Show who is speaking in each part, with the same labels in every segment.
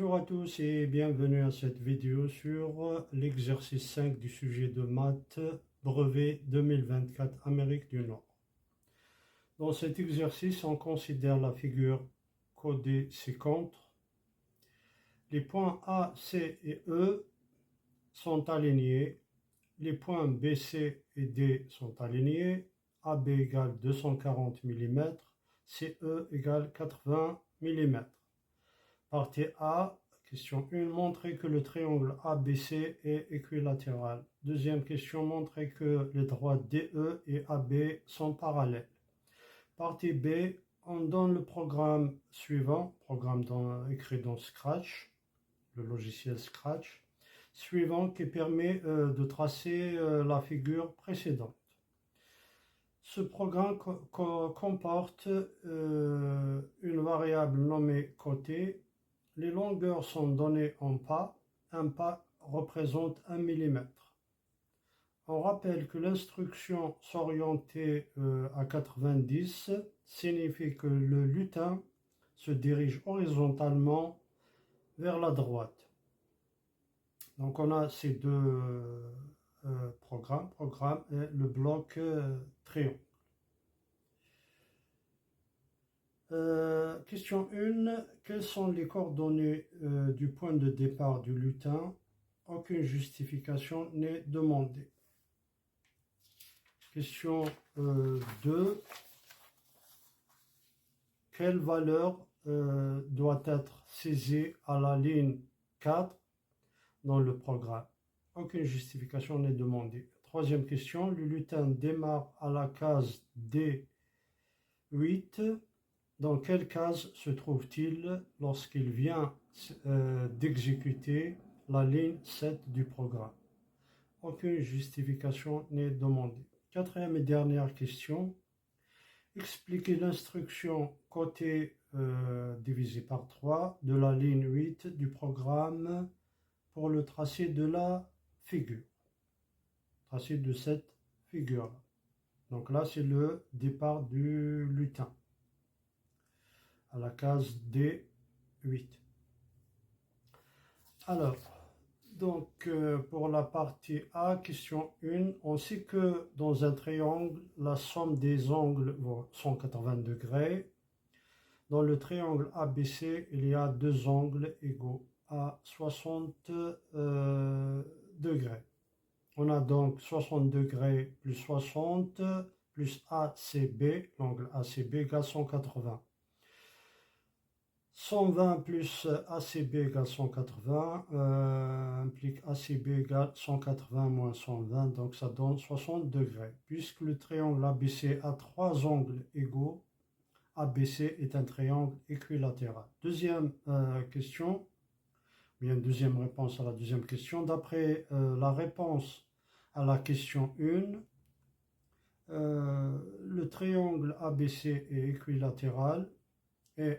Speaker 1: Bonjour à tous et bienvenue à cette vidéo sur l'exercice 5 du sujet de maths brevet 2024 Amérique du Nord. Dans cet exercice, on considère la figure codée ci-contre. Les points A, C et E sont alignés. Les points B, C et D sont alignés. AB égale 240 mm, CE égale 80 mm. Partie A, question 1, montrer que le triangle ABC est équilatéral. Deuxième question, montrer que les droites DE et AB sont parallèles. Partie B, on donne le programme suivant, écrit dans Scratch, le logiciel Scratch, suivant qui permet de tracer la figure précédente. Ce programme comporte une variable nommée côté. Les longueurs sont données en pas. Un pas représente 1 mm. On rappelle que l'instruction s'orienter à 90 signifie que le lutin se dirige horizontalement vers la droite. Donc on a ces deux programmes et le bloc triangle. Question 1. Quelles sont les coordonnées du point de départ du lutin? Aucune justification n'est demandée. Question 2. Quelle valeur doit être saisie à la ligne 4 dans le programme? Aucune justification n'est demandée. Troisième question. Le lutin démarre à la case D8. Dans quelle case se trouve-t-il lorsqu'il vient d'exécuter la ligne 7 du programme? Aucune justification n'est demandée. Quatrième et dernière question. Expliquez l'instruction côté divisé par 3 de la ligne 8 du programme pour le tracé de la figure. Tracé de cette figure-là. Donc là, c'est le départ du lutin à la case D8. Alors, donc pour la partie A, question 1, on sait que dans un triangle, la somme des angles vaut 180 degrés. Dans le triangle ABC, il y a deux angles égaux à 60 degrés. On a donc 60 degrés plus 60 plus ACB, l'angle ACB égale 180. 120 plus ACB égale 180 implique ACB égale 180 moins 120, donc ça donne 60 degrés. Puisque le triangle ABC a trois angles égaux, ABC est un triangle équilatéral. Deuxième question, bien deuxième réponse à la deuxième question. D'après la réponse à la question 1, le triangle ABC est équilatéral et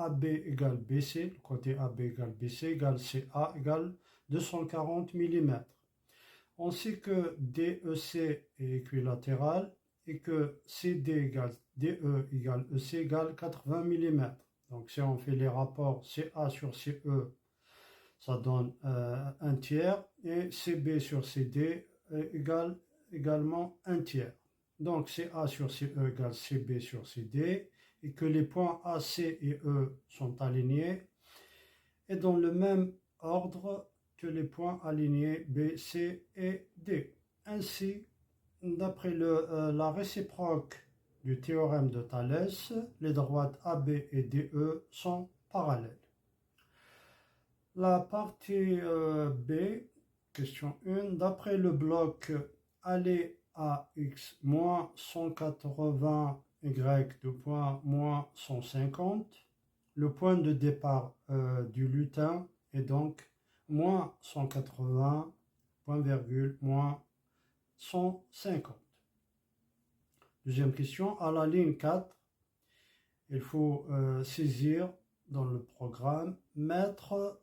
Speaker 1: AB égale BC, le côté AB égale BC égale CA égale 240 mm. On sait que DEC est équilatéral et que CD égale DE égale EC égale 80 mm. Donc si on fait les rapports CA sur CE, ça donne 1 tiers et CB sur CD égale également 1 tiers. Donc CA sur CE égale CB sur CD et que les points A, C et E sont alignés et dans le même ordre que les points alignés B, C et D. Ainsi, d'après la réciproque du théorème de Thalès, les droites AB et DE sont parallèles. La partie B, question 1, d'après le bloc aller à x moins 180 y de point moins 150, le point de départ du lutin est donc moins 180, point virgule, moins 150. Deuxième question, à la ligne 4, il faut saisir dans le programme mettre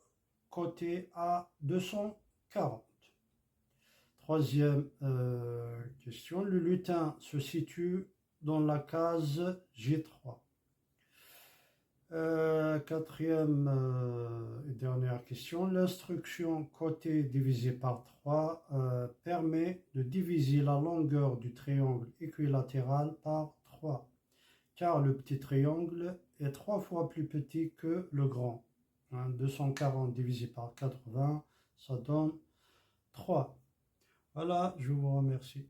Speaker 1: côté à 240. Troisième question, le lutin se situe dans la case G3. Quatrième et dernière question. L'instruction côté divisé par 3 permet de diviser la longueur du triangle équilatéral par 3, car le petit triangle est 3 fois plus petit que le grand. 240 divisé par 80, ça donne 3. Voilà, je vous remercie.